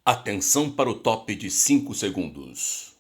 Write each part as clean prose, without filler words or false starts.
Atenção para o top de 5 segundos.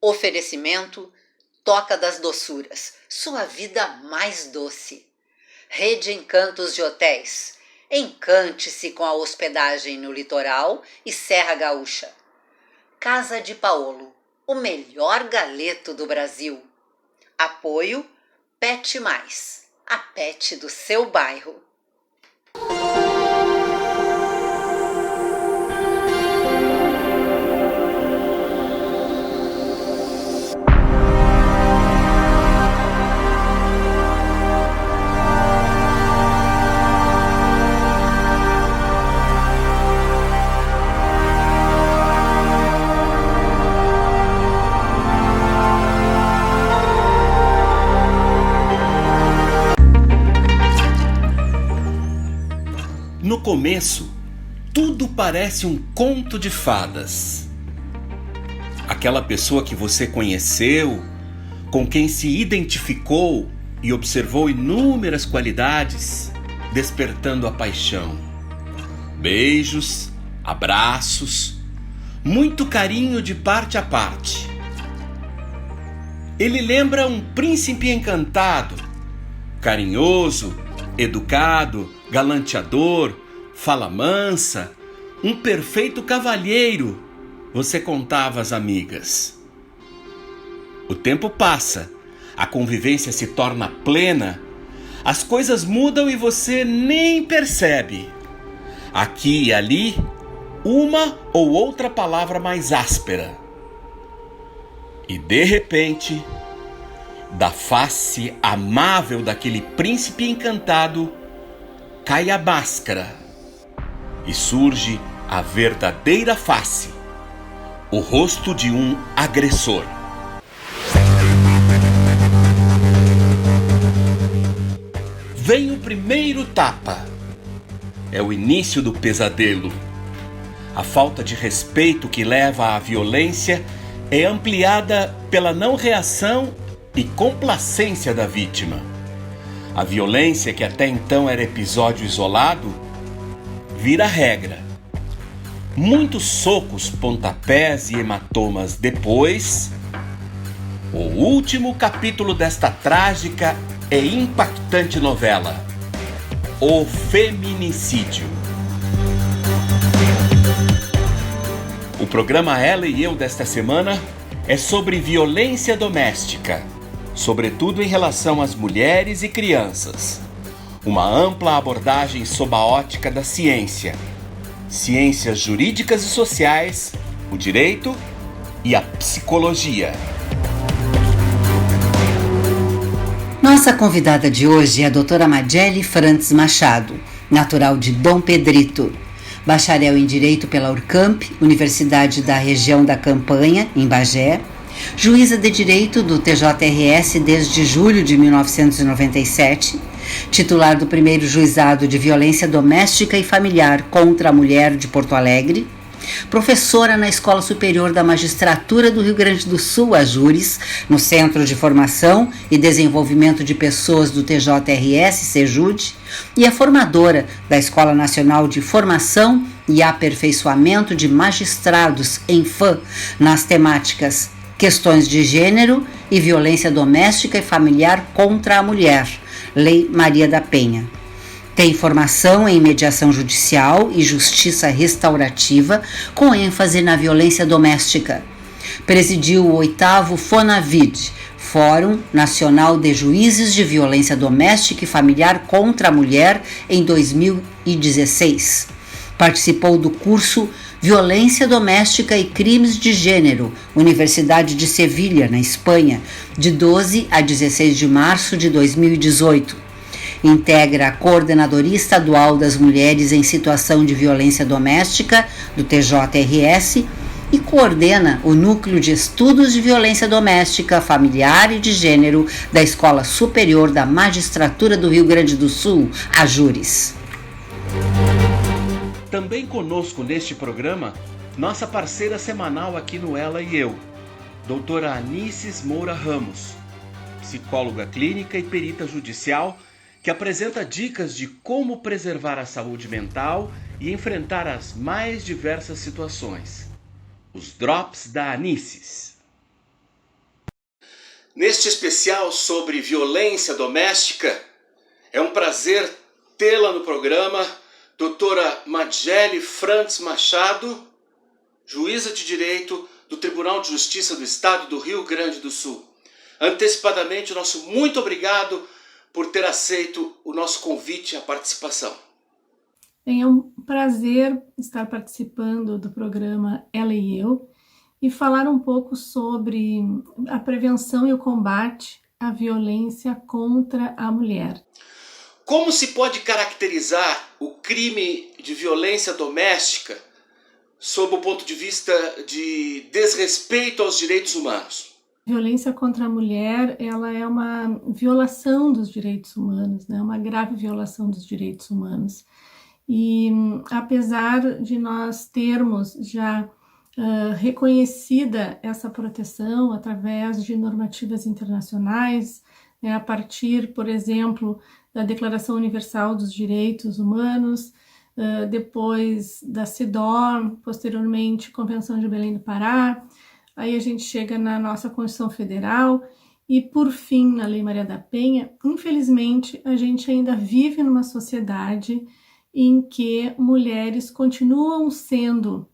Oferecimento Toca das Doçuras, sua vida mais doce. Rede Encantos de Hotéis. Encante-se com a hospedagem no litoral e Serra Gaúcha. Casa de Paolo, o melhor galeto do Brasil. Apoio Pet Mais, a pet do seu bairro. No começo, tudo parece um conto de fadas. Aquela pessoa que você conheceu, com quem se identificou e observou inúmeras qualidades, despertando a paixão. Beijos, abraços, muito carinho de parte a parte. Ele lembra um príncipe encantado, carinhoso, educado, galanteador, fala mansa, um perfeito cavalheiro, você contava às amigas. O tempo passa, a convivência se torna plena, as coisas mudam e você nem percebe. Aqui e ali, uma ou outra palavra mais áspera. E de repente, da face amável daquele príncipe encantado, cai a máscara e surge a verdadeira face, o rosto de um agressor. Vem o primeiro tapa. É o início do pesadelo. A falta de respeito que leva à violência é ampliada pela não reação e complacência da vítima. A violência, que até então era episódio isolado, vira regra. Muitos socos, pontapés e hematomas depois, o último capítulo desta trágica e impactante novela, o feminicídio. O programa Ela e Eu desta semana é sobre violência doméstica, sobretudo em relação às mulheres e crianças. Uma ampla abordagem sob a ótica da ciência, ciências jurídicas e sociais, o direito e a psicologia. Nossa convidada de hoje é a doutora Madjely Frantz Machado, natural de Dom Pedrito, bacharel em Direito pela Urcamp, Universidade da Região da Campanha, em Bagé, juíza de Direito do TJRS desde julho de 1997, titular do primeiro juizado de violência doméstica e familiar contra a mulher de Porto Alegre, professora na Escola Superior da Magistratura do Rio Grande do Sul, a Júris, no Centro de Formação e Desenvolvimento de Pessoas do TJRS, SEJUD, e é formadora da Escola Nacional de Formação e Aperfeiçoamento de Magistrados, ENFAM, nas temáticas Questões de Gênero e Violência Doméstica e Familiar contra a Mulher, Lei Maria da Penha. Tem formação em mediação judicial e justiça restaurativa, com ênfase na violência doméstica. Presidiu o 8º FONAVID, Fórum Nacional de Juízes de Violência Doméstica e Familiar contra a Mulher em 2016. Participou do curso Violência Doméstica e Crimes de Gênero, Universidade de Sevilha, na Espanha, de 12 a 16 de março de 2018. Integra a Coordenadoria Estadual das Mulheres em Situação de Violência Doméstica, do TJRS, e coordena o Núcleo de Estudos de Violência Doméstica, Familiar e de Gênero da Escola Superior da Magistratura do Rio Grande do Sul, a Júris. Também conosco neste programa, nossa parceira semanal aqui no Ela e Eu, doutora Anices Moura Ramos, psicóloga clínica e perita judicial, que apresenta dicas de como preservar a saúde mental e enfrentar as mais diversas situações. Os Drops da Anices. Neste especial sobre violência doméstica, é um prazer tê-la no programa, doutora Madjele Frantz Machado, juíza de direito do Tribunal de Justiça do Estado do Rio Grande do Sul. Antecipadamente, o nosso muito obrigado por ter aceito o nosso convite à participação. É um prazer estar participando do programa Ela e Eu e falar um pouco sobre a prevenção e o combate à violência contra a mulher. Como se pode caracterizar o crime de violência doméstica sob o ponto de vista de desrespeito aos direitos humanos? Violência contra a mulher, ela é uma violação dos direitos humanos, né? Uma grave violação dos direitos humanos. E apesar de nós termos já reconhecida essa proteção através de normativas internacionais, né, a partir, por exemplo, da Declaração Universal dos Direitos Humanos, depois da CEDAW, posteriormente Convenção de Belém do Pará, aí a gente chega na nossa Constituição Federal e, por fim, na Lei Maria da Penha. Infelizmente, a gente ainda vive numa sociedade em que mulheres continuam sendo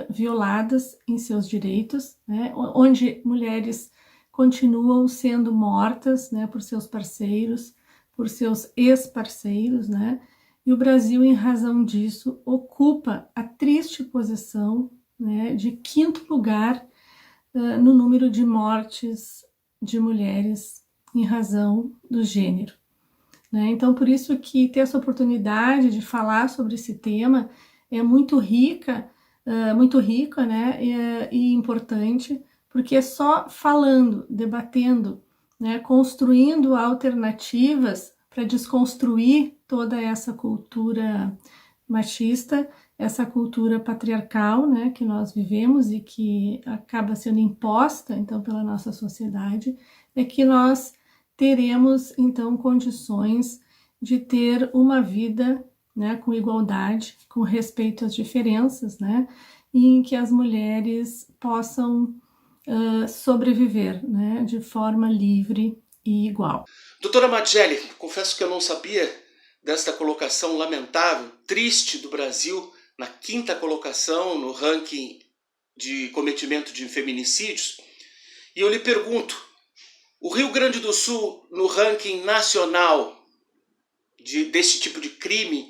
violadas em seus direitos, né? Onde mulheres continuam sendo mortas, né, por seus parceiros, por seus ex-parceiros, né? E o Brasil, em razão disso, ocupa a triste posição, né, de 5º lugar no número de mortes de mulheres em razão do gênero, né? Então, por isso que ter essa oportunidade de falar sobre esse tema é muito rica, né, e importante, porque é só falando, debatendo, né, construindo alternativas para desconstruir toda essa cultura machista, essa cultura patriarcal, né, que nós vivemos e que acaba sendo imposta, então, pela nossa sociedade, é que nós teremos, então, condições de ter uma vida, né, com igualdade, com respeito às diferenças, né, e em que as mulheres possam sobreviver, né, de forma livre e igual. Doutora Madjele, confesso que eu não sabia desta colocação lamentável, triste do Brasil, na 5ª colocação no ranking de cometimento de feminicídios. E eu lhe pergunto, o Rio Grande do Sul, no ranking nacional desse tipo de crime,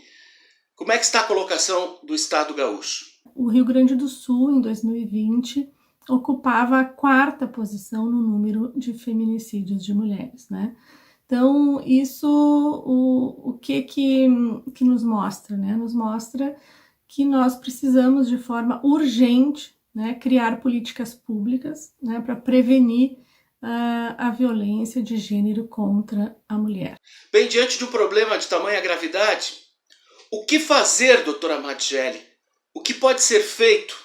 como é que está a colocação do Estado gaúcho? O Rio Grande do Sul, em 2020, ocupava a 4ª posição no número de feminicídios de mulheres, né? Então, isso o que nos mostra, né? Nos mostra que nós precisamos, de forma urgente, né, criar políticas públicas, né, para prevenir a violência de gênero contra a mulher. Bem, diante de um problema de tamanha gravidade, o que fazer, doutora Madjele? O que pode ser feito?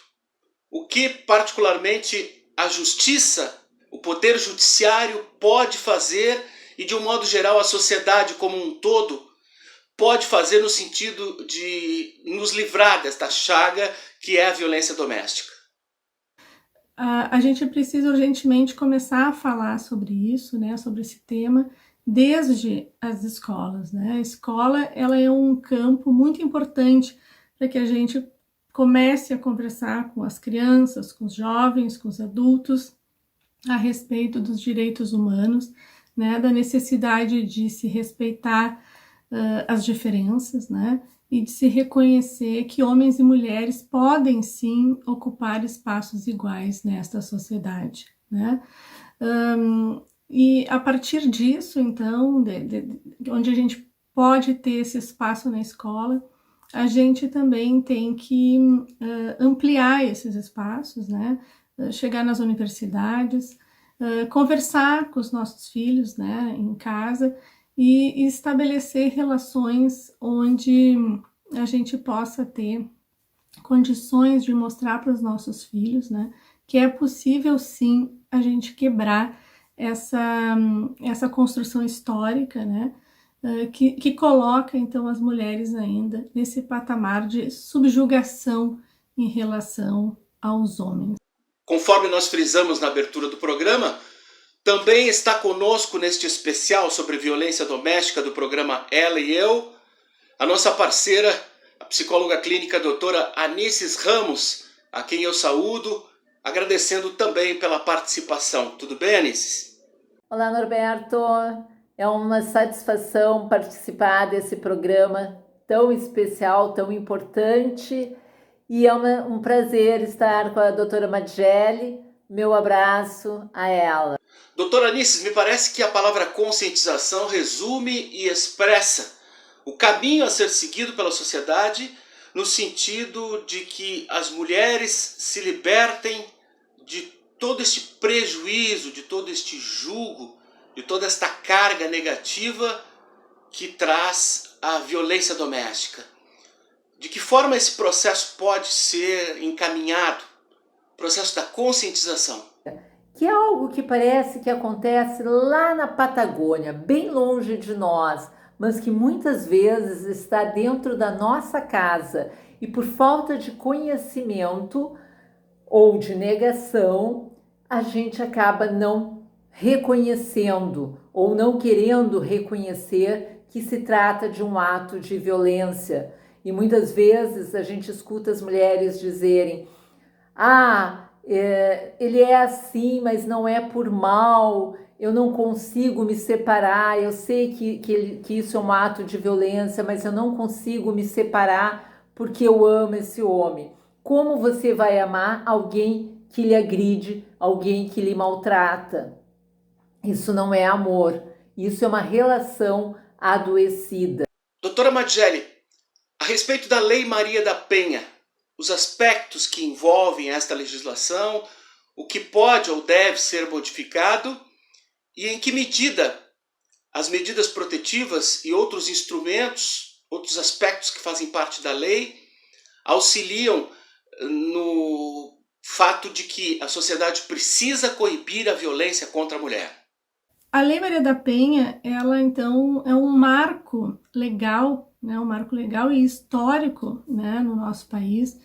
O que, particularmente, a justiça, o poder judiciário pode fazer e, de um modo geral, a sociedade como um todo pode fazer no sentido de nos livrar desta chaga que é a violência doméstica? A gente precisa urgentemente começar a falar sobre isso, né, sobre esse tema, desde as escolas, né? A escola, ela é um campo muito importante para que a gente comece a conversar com as crianças, com os jovens, com os adultos, a respeito dos direitos humanos, né, da necessidade de se respeitar as diferenças, né, e de se reconhecer que homens e mulheres podem sim ocupar espaços iguais nesta sociedade, né? E a partir disso, então, onde a gente pode ter esse espaço na escola, a gente também tem que ampliar esses espaços, né? Chegar nas universidades, conversar com os nossos filhos, né, em casa, e estabelecer relações onde a gente possa ter condições de mostrar para os nossos filhos, né, que é possível sim a gente quebrar essa construção histórica, né, que coloca então as mulheres ainda nesse patamar de subjugação em relação aos homens. Conforme nós frisamos na abertura do programa, também está conosco neste especial sobre violência doméstica do programa Ela e Eu, a nossa parceira, a psicóloga clínica doutora Anices Ramos, a quem eu saúdo, agradecendo também pela participação. Tudo bem, Anices? Olá, Norberto. É uma satisfação participar desse programa tão especial, tão importante, e é um prazer estar com a doutora Mageli. Meu abraço a ela. Doutora Anices, me parece que a palavra conscientização resume e expressa o caminho a ser seguido pela sociedade no sentido de que as mulheres se libertem de todo este prejuízo, de todo este jugo, de toda esta carga negativa que traz a violência doméstica. De que forma esse processo pode ser encaminhado? O processo da conscientização. Que é algo que parece que acontece lá na Patagônia, bem longe de nós, mas que muitas vezes está dentro da nossa casa e por falta de conhecimento ou de negação, a gente acaba não reconhecendo ou não querendo reconhecer que se trata de um ato de violência. E muitas vezes a gente escuta as mulheres dizerem: ele é assim, mas não é por mal, eu não consigo me separar, eu sei que isso é um ato de violência, mas eu não consigo me separar porque eu amo esse homem. Como você vai amar alguém que lhe agride, alguém que lhe maltrata? Isso não é amor, isso é uma relação adoecida. Doutora Mageli, a respeito da Lei Maria da Penha, os aspectos que envolvem esta legislação, o que pode ou deve ser modificado e em que medida as medidas protetivas e outros instrumentos, outros aspectos que fazem parte da lei, auxiliam no fato de que a sociedade precisa coibir a violência contra a mulher. A Lei Maria da Penha, ela então é um marco legal, né, um marco legal e histórico, né, no nosso país,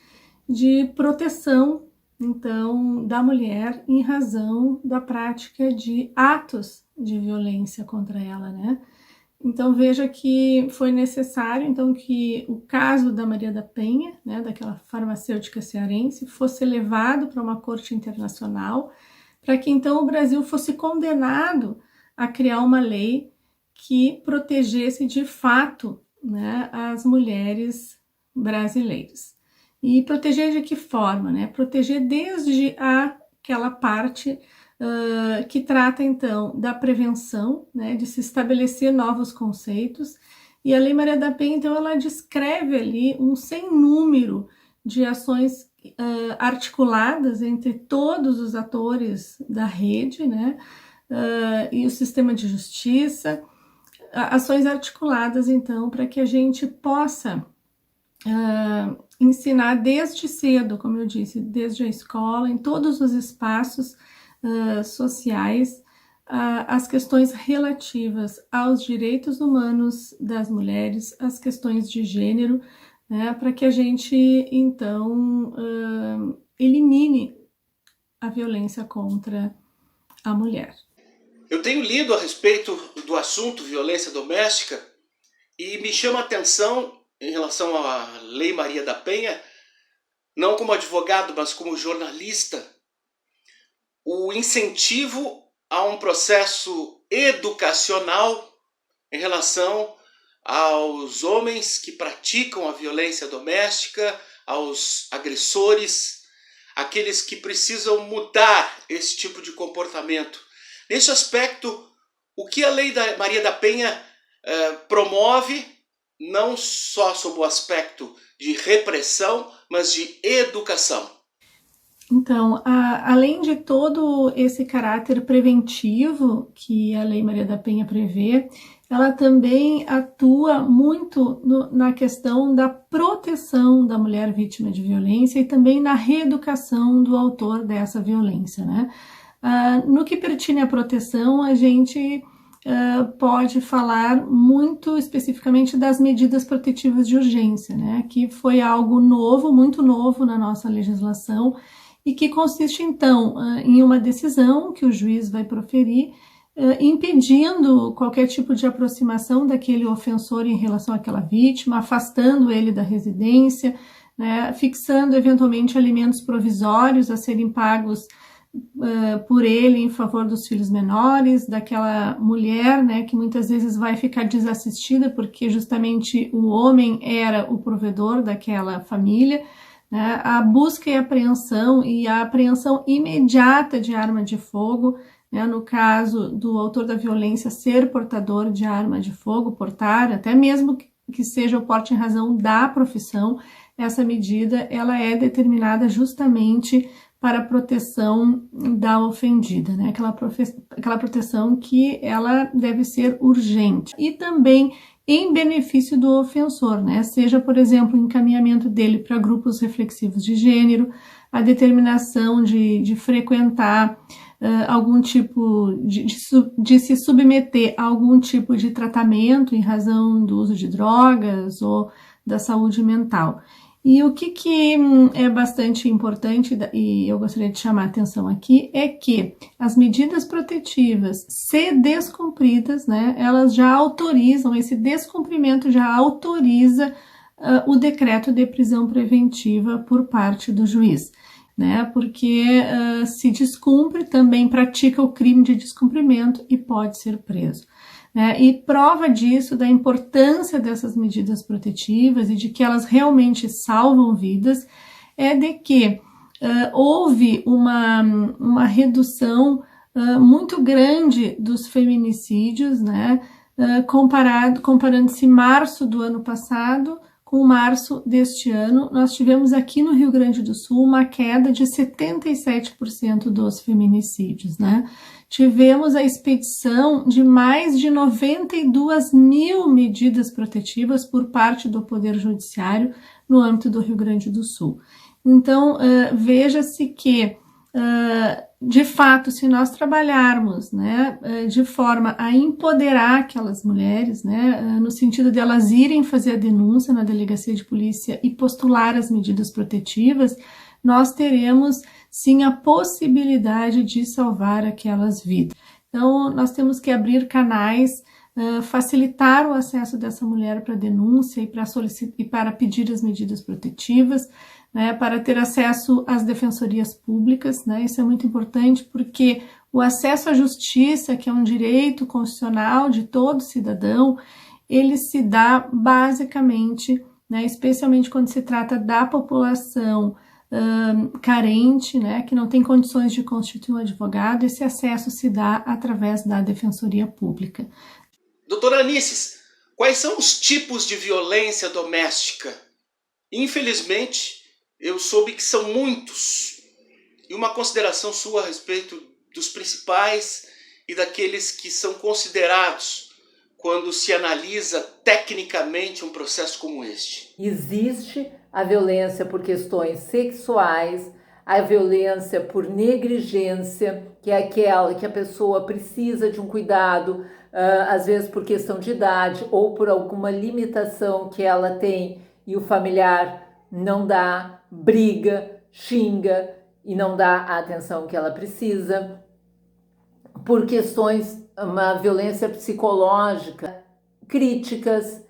de proteção, então, da mulher em razão da prática de atos de violência contra ela, né? Então, veja que foi necessário, então, que o caso da Maria da Penha, né, daquela farmacêutica cearense, fosse levado para uma corte internacional, para que, então, o Brasil fosse condenado a criar uma lei que protegesse, de fato, né, as mulheres brasileiras. E proteger de que forma, né? Proteger desde aquela parte que trata, então, da prevenção, né? De se estabelecer novos conceitos. E a Lei Maria da Penha, então, ela descreve ali um sem número de ações articuladas entre todos os atores da rede, né? E o sistema de justiça, ações articuladas, então, para que a gente possa ensinar desde cedo, como eu disse, desde a escola, em todos os espaços sociais, as questões relativas aos direitos humanos das mulheres, as questões de gênero, né, para que a gente, então, elimine a violência contra a mulher. Eu tenho lido a respeito do assunto violência doméstica e me chama a atenção em relação à Lei Maria da Penha, não como advogado, mas como jornalista, o incentivo a um processo educacional em relação aos homens que praticam a violência doméstica, aos agressores, aqueles que precisam mudar esse tipo de comportamento. Nesse aspecto, o que a Lei da Maria da Penha promove, não só sob o aspecto de repressão, mas de educação? Então, além de todo esse caráter preventivo que a Lei Maria da Penha prevê, ela também atua muito na questão da proteção da mulher vítima de violência e também na reeducação do autor dessa violência, né? No que pertine à proteção, a gente pode falar muito especificamente das medidas protetivas de urgência, né? Que foi algo novo, muito novo na nossa legislação, e que consiste, então, em uma decisão que o juiz vai proferir, impedindo qualquer tipo de aproximação daquele ofensor em relação àquela vítima, afastando ele da residência, né, fixando eventualmente alimentos provisórios a serem pagos por ele em favor dos filhos menores, daquela mulher, né, que muitas vezes vai ficar desassistida porque justamente o homem era o provedor daquela família, né, a busca e a apreensão imediata de arma de fogo, né, no caso do autor da violência ser portador de arma de fogo, portar, até mesmo que seja o porte em razão da profissão, essa medida ela é determinada justamente para a proteção da ofendida, né? Aquela proteção que ela deve ser urgente. E também em benefício do ofensor, né? Seja, por exemplo, o encaminhamento dele para grupos reflexivos de gênero, a determinação de frequentar algum tipo de se submeter a algum tipo de tratamento em razão do uso de drogas ou da saúde mental. E o que é bastante importante, e eu gostaria de chamar a atenção aqui, é que as medidas protetivas, se descumpridas, né, elas já autorizam, esse descumprimento já autoriza o decreto de prisão preventiva por parte do juiz, né, porque se descumpre, também pratica o crime de descumprimento e pode ser preso. E prova disso, da importância dessas medidas protetivas e de que elas realmente salvam vidas, é de que houve uma redução muito grande dos feminicídios, né, comparando-se março do ano passado com março deste ano. Nós tivemos aqui no Rio Grande do Sul uma queda de 77% dos feminicídios, né? Tivemos a expedição de mais de 92 mil medidas protetivas por parte do Poder Judiciário no âmbito do Rio Grande do Sul. Então, veja-se que, de fato, se nós trabalharmos, né, de forma a empoderar aquelas mulheres, né, no sentido de elas irem fazer a denúncia na delegacia de polícia e postular as medidas protetivas, nós teremos sim a possibilidade de salvar aquelas vidas. Então, nós temos que abrir canais, facilitar o acesso dessa mulher para denúncia e para pedir as medidas protetivas, né, para ter acesso às defensorias públicas, né, isso é muito importante porque o acesso à justiça, que é um direito constitucional de todo cidadão, ele se dá basicamente, né, especialmente quando se trata da população carente, né, que não tem condições de constituir um advogado, esse acesso se dá através da Defensoria Pública. Doutora Anices, quais são os tipos de violência doméstica? Infelizmente, eu soube que são muitos. E uma consideração sua a respeito dos principais e daqueles que são considerados quando se analisa tecnicamente um processo como este. Existe a violência por questões sexuais, a violência por negligência, que é aquela que a pessoa precisa de um cuidado, às vezes por questão de idade ou por alguma limitação que ela tem e o familiar não dá, briga, xinga e não dá a atenção que ela precisa. Por questões, uma violência psicológica, críticas,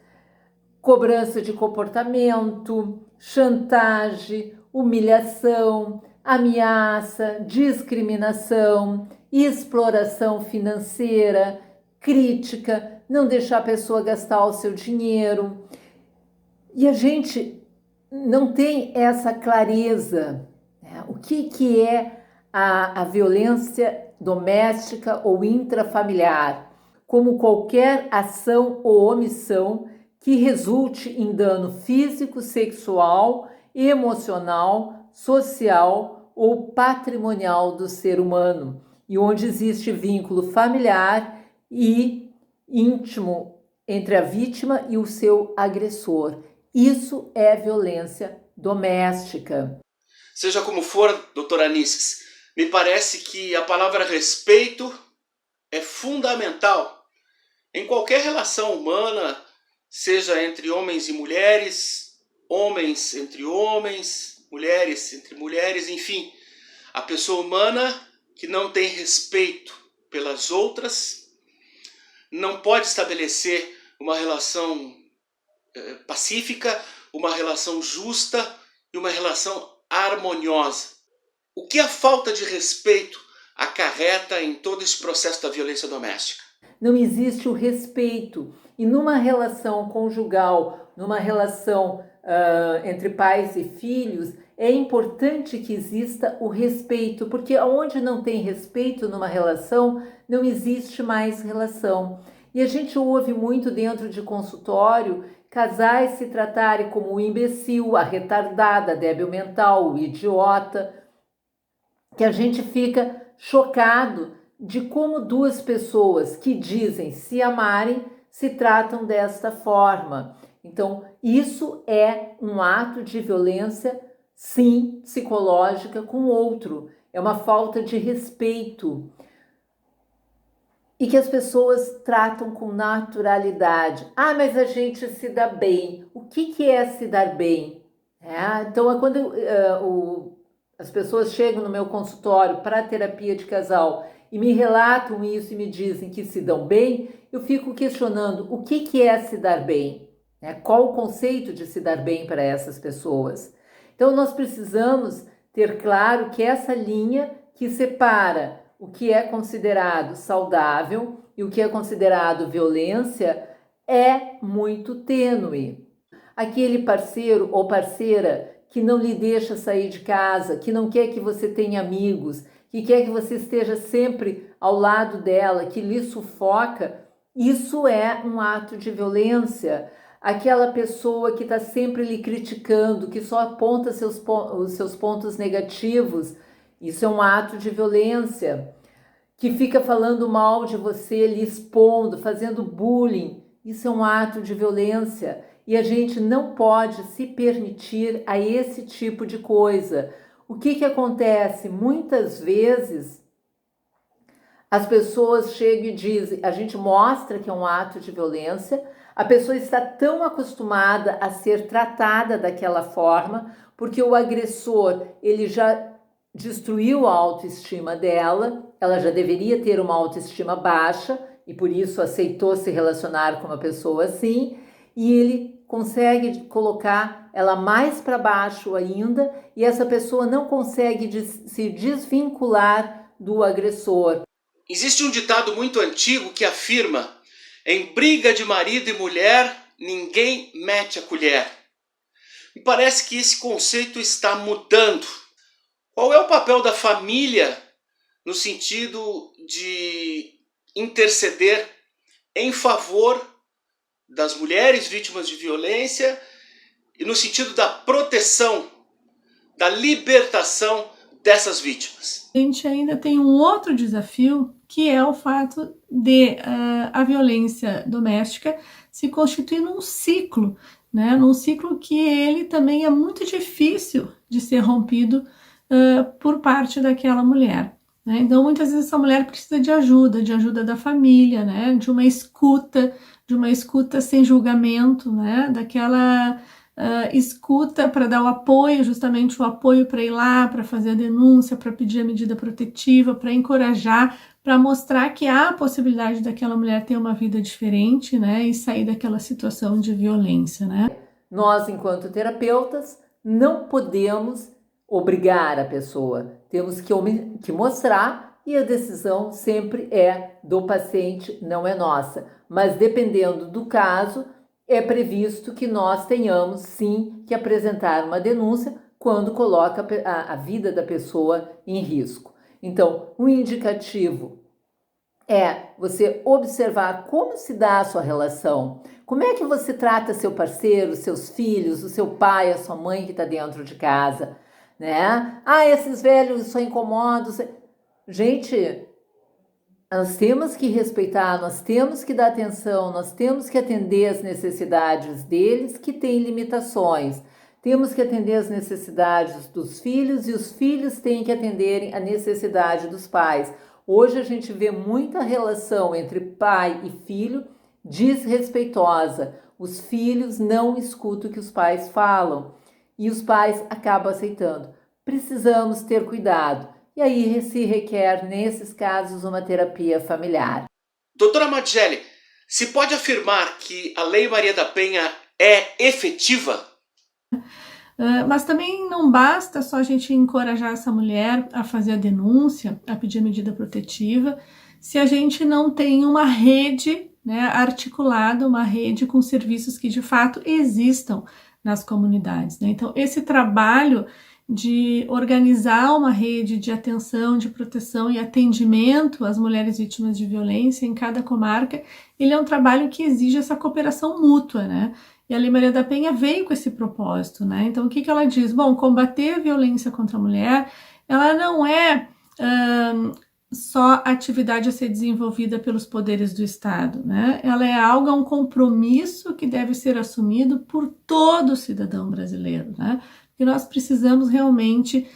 cobrança de comportamento, chantagem, humilhação, ameaça, discriminação, exploração financeira, crítica, não deixar a pessoa gastar o seu dinheiro. E a gente não tem essa clareza, né? O que é a violência doméstica ou intrafamiliar, como qualquer ação ou omissão que resulte em dano físico, sexual, emocional, social ou patrimonial do ser humano, e onde existe vínculo familiar e íntimo entre a vítima e o seu agressor. Isso é violência doméstica. Seja como for, doutora Aníssis, me parece que a palavra respeito é fundamental em qualquer relação humana, seja entre homens e mulheres, homens entre homens, mulheres entre mulheres, enfim. A pessoa humana que não tem respeito pelas outras não pode estabelecer uma relação pacífica, uma relação justa e uma relação harmoniosa. O que a falta de respeito acarreta em todo esse processo da violência doméstica? Não existe o respeito. E numa relação conjugal, numa relação entre pais e filhos, é importante que exista o respeito, porque onde não tem respeito numa relação, não existe mais relação. E a gente ouve muito dentro de consultório casais se tratarem como o imbecil, a retardada, a débil mental, o idiota, que a gente fica chocado de como duas pessoas que dizem se amarem se tratam desta forma. Então, isso é um ato de violência, sim, psicológica com o outro. É uma falta de respeito. E que as pessoas tratam com naturalidade. Ah, mas a gente se dá bem. O que é se dar bem? Então, é quando as pessoas chegam no meu consultório para terapia de casal e me relatam isso e me dizem que se dão bem, eu fico questionando o que é se dar bem? Qual o conceito de se dar bem para essas pessoas? Então, nós precisamos ter claro que essa linha que separa o que é considerado saudável e o que é considerado violência é muito tênue. Aquele parceiro ou parceira que não lhe deixa sair de casa, que não quer que você tenha amigos, que quer que você esteja sempre ao lado dela, que lhe sufoca, isso é um ato de violência. Aquela pessoa que está sempre lhe criticando, que só aponta os seus pontos negativos, isso é um ato de violência. Que fica falando mal de você, lhe expondo, fazendo bullying, isso é um ato de violência. E a gente não pode se permitir a esse tipo de coisa. O que acontece? Muitas vezes as pessoas chegam e dizem, a gente mostra que é um ato de violência, a pessoa está tão acostumada a ser tratada daquela forma, porque o agressor, ele já destruiu a autoestima dela, ela já deveria ter uma autoestima baixa e por isso aceitou se relacionar com uma pessoa assim, e ele consegue colocar ela mais para baixo ainda, e essa pessoa não consegue se desvincular do agressor. Existe um ditado muito antigo que afirma: em briga de marido e mulher, ninguém mete a colher. Me parece que esse conceito está mudando. Qual é o papel da família no sentido de interceder em favor das mulheres vítimas de violência e no sentido da proteção, da libertação dessas vítimas? A gente ainda tem um outro desafio, que é o fato de a violência doméstica se constituir num ciclo, né? Num ciclo que ele também é muito difícil de ser rompido por parte daquela mulher, né? Então, muitas vezes essa mulher precisa de ajuda da família, né? De uma escuta sem julgamento, né? Daquela escuta para dar o apoio, justamente o apoio para ir lá, para fazer a denúncia, para pedir a medida protetiva, para encorajar, para mostrar que há a possibilidade daquela mulher ter uma vida diferente, né? E sair daquela situação de violência, né? Nós, enquanto terapeutas, não podemos obrigar a pessoa, temos que mostrar, e a decisão sempre é do paciente, não é nossa. Mas dependendo do caso, é previsto que nós tenhamos sim que apresentar uma denúncia quando coloca a vida da pessoa em risco. Então, um indicativo é você observar como se dá a sua relação, como é que você trata seu parceiro, seus filhos, o seu pai, a sua mãe que está dentro de casa, né? Ah, esses velhos só incomodam. Gente, nós temos que respeitar, nós temos que dar atenção, nós temos que atender as necessidades deles que têm limitações. Temos que atender as necessidades dos filhos e os filhos têm que atender a necessidade dos pais. Hoje a gente vê muita relação entre pai e filho desrespeitosa. Os filhos não escutam o que os pais falam e os pais acabam aceitando. Precisamos ter cuidado. E aí se requer, nesses casos, uma terapia familiar. Doutora Mageli, se pode afirmar que a Lei Maria da Penha é efetiva? Mas também não basta só a gente encorajar essa mulher a fazer a denúncia, a pedir a medida protetiva, se a gente não tem uma rede, né, articulada, uma rede com serviços que de fato existam nas comunidades, né? Então, esse trabalho de organizar uma rede de atenção, de proteção e atendimento às mulheres vítimas de violência em cada comarca, ele é um trabalho que exige essa cooperação mútua, né? E a Lei Maria da Penha veio com esse propósito, né? Então, o que ela diz? Bom, combater a violência contra a mulher, ela não é só atividade a ser desenvolvida pelos poderes do Estado, né? Ela é algo, é um compromisso que deve ser assumido por todo cidadão brasileiro, né? Que nós precisamos realmente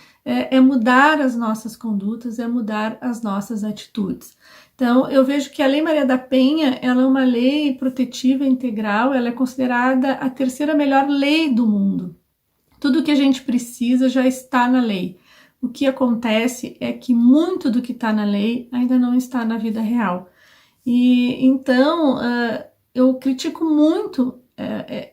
mudar as nossas condutas, mudar as nossas atitudes. Então, eu vejo que a Lei Maria da Penha, ela é uma lei protetiva integral, ela é considerada a terceira melhor lei do mundo. Tudo que a gente precisa já está na lei. O que acontece é que muito do que está na lei ainda não está na vida real. E então, eu critico muito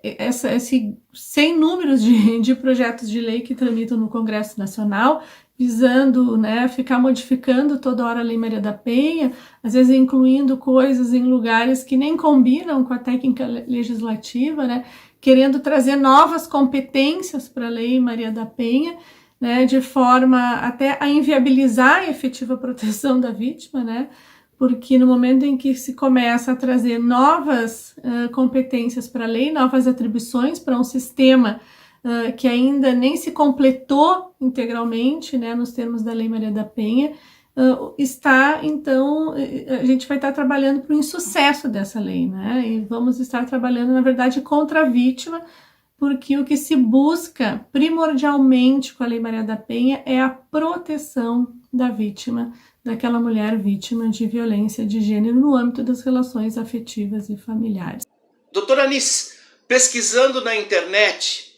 esse sem números de projetos de lei que tramitam no Congresso Nacional, visando, né, ficar modificando toda hora a Lei Maria da Penha, às vezes incluindo coisas em lugares que nem combinam com a técnica legislativa, né, querendo trazer novas competências para a Lei Maria da Penha, né, de forma até a inviabilizar a efetiva proteção da vítima, né, porque no momento em que se começa a trazer novas competências para a lei, novas atribuições para um sistema que ainda nem se completou integralmente, né, nos termos da Lei Maria da Penha, então, a gente vai estar trabalhando para o insucesso dessa lei, né, e vamos estar trabalhando, na verdade, contra a vítima, porque o que se busca primordialmente com a Lei Maria da Penha é a proteção da vítima, daquela mulher vítima de violência de gênero no âmbito das relações afetivas e familiares. Doutora Anice, pesquisando na internet,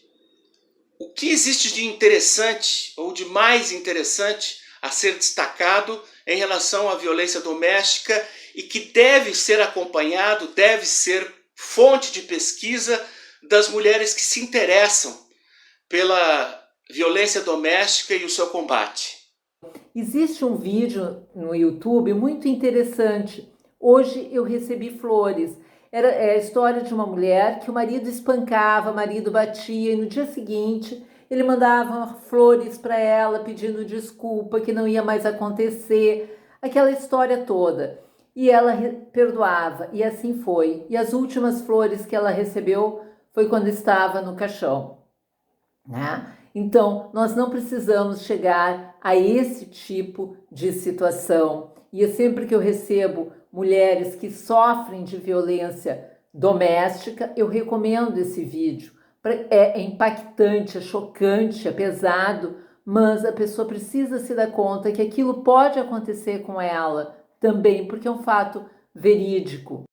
o que existe de interessante ou de mais interessante a ser destacado em relação à violência doméstica e que deve ser acompanhado, deve ser fonte de pesquisa das mulheres que se interessam pela violência doméstica e o seu combate? Existe um vídeo no YouTube muito interessante. Hoje eu recebi flores. É a história de uma mulher que o marido espancava, o marido batia e no dia seguinte ele mandava flores para ela pedindo desculpa, que não ia mais acontecer, aquela história toda. E ela perdoava, e assim foi. E as últimas flores que ela recebeu foi quando estava no caixão, né? Então, nós não precisamos chegar a esse tipo de situação. E sempre que eu recebo mulheres que sofrem de violência doméstica, eu recomendo esse vídeo. É impactante, é chocante, é pesado, mas a pessoa precisa se dar conta que aquilo pode acontecer com ela também, porque é um fato verídico.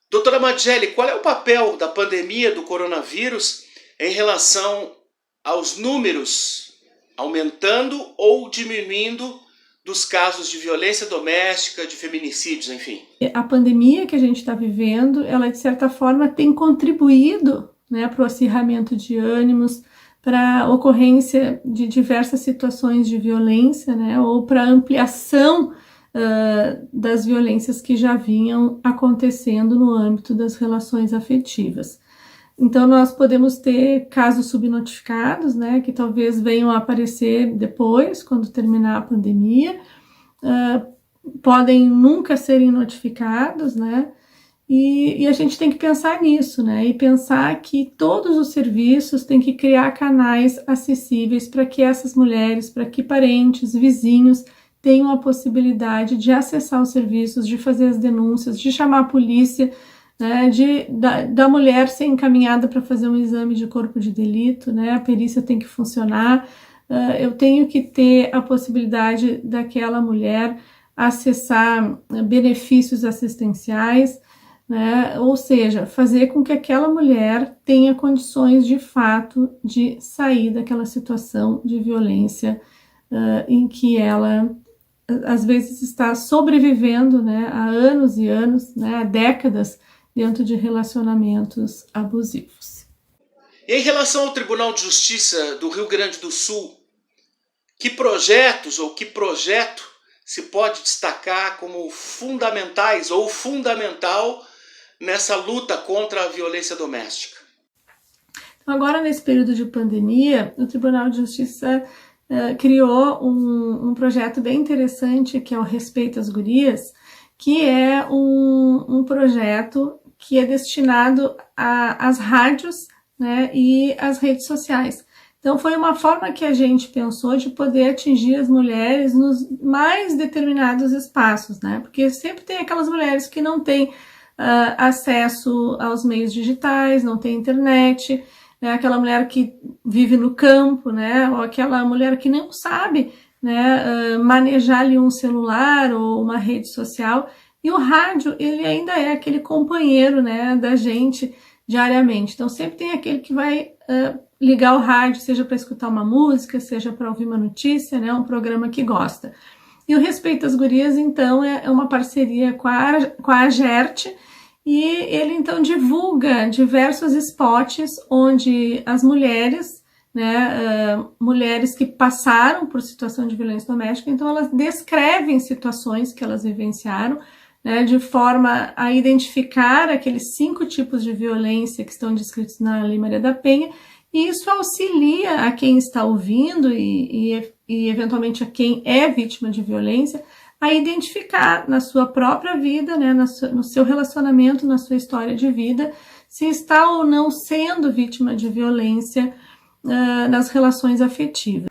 Doutora Mageli, qual é o papel da pandemia do coronavírus em relação aos números aumentando ou diminuindo dos casos de violência doméstica, de feminicídios, enfim? A pandemia que a gente está vivendo, ela de certa forma tem contribuído, né, para o acirramento de ânimos, para ocorrência de diversas situações de violência, né, ou para ampliação das violências que já vinham acontecendo no âmbito das relações afetivas. Então, nós podemos ter casos subnotificados, né, que talvez venham a aparecer depois, quando terminar a pandemia, podem nunca serem notificados, né, e a gente tem que pensar nisso, né, e pensar que todos os serviços têm que criar canais acessíveis para que essas mulheres, para que parentes, vizinhos tenham a possibilidade de acessar os serviços, de fazer as denúncias, de chamar a polícia, né, da mulher ser encaminhada para fazer um exame de corpo de delito, né, a perícia tem que funcionar, eu tenho que ter a possibilidade daquela mulher acessar benefícios assistenciais, né, ou seja, fazer com que aquela mulher tenha condições de fato de sair daquela situação de violência em que ela às vezes está sobrevivendo, né, há anos e anos, né, há décadas, dentro de relacionamentos abusivos. Em relação ao Tribunal de Justiça do Rio Grande do Sul, que projetos ou que projeto se pode destacar como fundamentais ou fundamental nessa luta contra a violência doméstica? Agora, nesse período de pandemia, o Tribunal de Justiça criou um projeto bem interessante, que é o Respeito às Gurias, que é um projeto que é destinado às rádios, né, e às redes sociais. Então, foi uma forma que a gente pensou de poder atingir as mulheres nos mais determinados espaços, né, porque sempre tem aquelas mulheres que não têm acesso aos meios digitais, não tem internet, né, aquela mulher que vive no campo, né, ou aquela mulher que não sabe, né, manejar ali um celular ou uma rede social. E o rádio, ele ainda é aquele companheiro, né, da gente diariamente. Então, sempre tem aquele que vai ligar o rádio, seja para escutar uma música, seja para ouvir uma notícia, né, um programa que gosta. E o Respeito às Gurias, então, é uma parceria com a AGERT, e ele, então, divulga diversos spots onde as mulheres, né, mulheres que passaram por situação de violência doméstica, então elas descrevem situações que elas vivenciaram, né, de forma a identificar aqueles 5 tipos de violência que estão descritos na Lei Maria da Penha, e isso auxilia a quem está ouvindo e eventualmente a quem é vítima de violência a identificar na sua própria vida, né, no seu relacionamento, na sua história de vida, se está ou não sendo vítima de violência nas relações afetivas.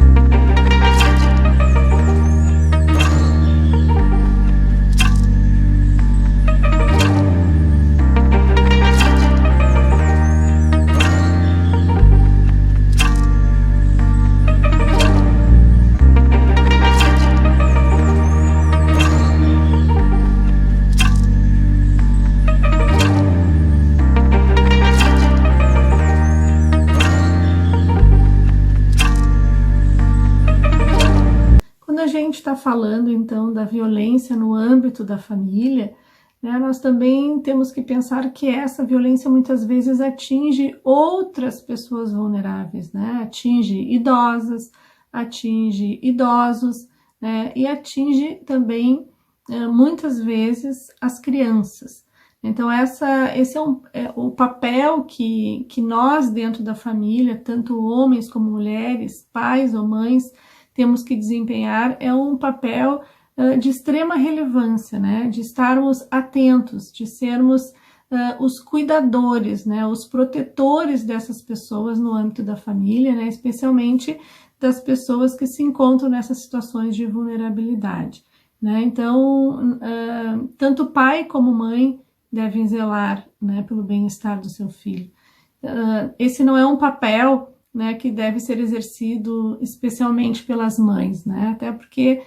A gente está falando então da violência no âmbito da família, né, nós também temos que pensar que essa violência muitas vezes atinge outras pessoas vulneráveis, né, atinge idosas, atinge idosos, né, e atinge também muitas vezes as crianças. Então esse é o papel que nós dentro da família, tanto homens como mulheres, pais ou mães, temos que desempenhar, é um papel de extrema relevância, né? De estarmos atentos, de sermos os cuidadores, né? Os protetores dessas pessoas no âmbito da família, né? Especialmente das pessoas que se encontram nessas situações de vulnerabilidade, né? Então, tanto pai como mãe devem zelar, né, pelo bem-estar do seu filho. Esse não é um papel, né, que deve ser exercido especialmente pelas mães, né, até porque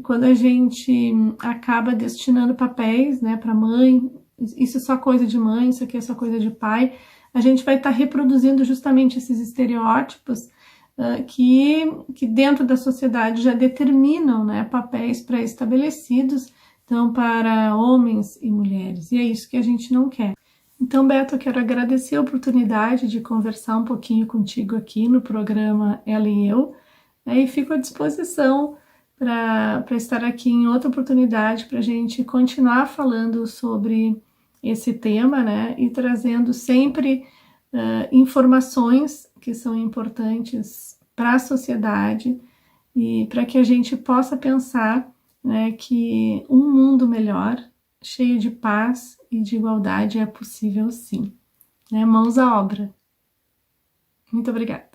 quando a gente acaba destinando papéis, né, para mãe, isso é só coisa de mãe, isso aqui é só coisa de pai, a gente vai estar reproduzindo justamente esses estereótipos que dentro da sociedade já determinam, né, papéis pré-estabelecidos, então para homens e mulheres, e é isso que a gente não quer. Então, Beto, eu quero agradecer a oportunidade de conversar um pouquinho contigo aqui no programa Ela e Eu, e fico à disposição para estar aqui em outra oportunidade para a gente continuar falando sobre esse tema, né, e trazendo sempre informações que são importantes para a sociedade e para que a gente possa pensar, né, que um mundo melhor, cheio de paz e de igualdade é possível sim. Né? Mãos à obra. Muito obrigada.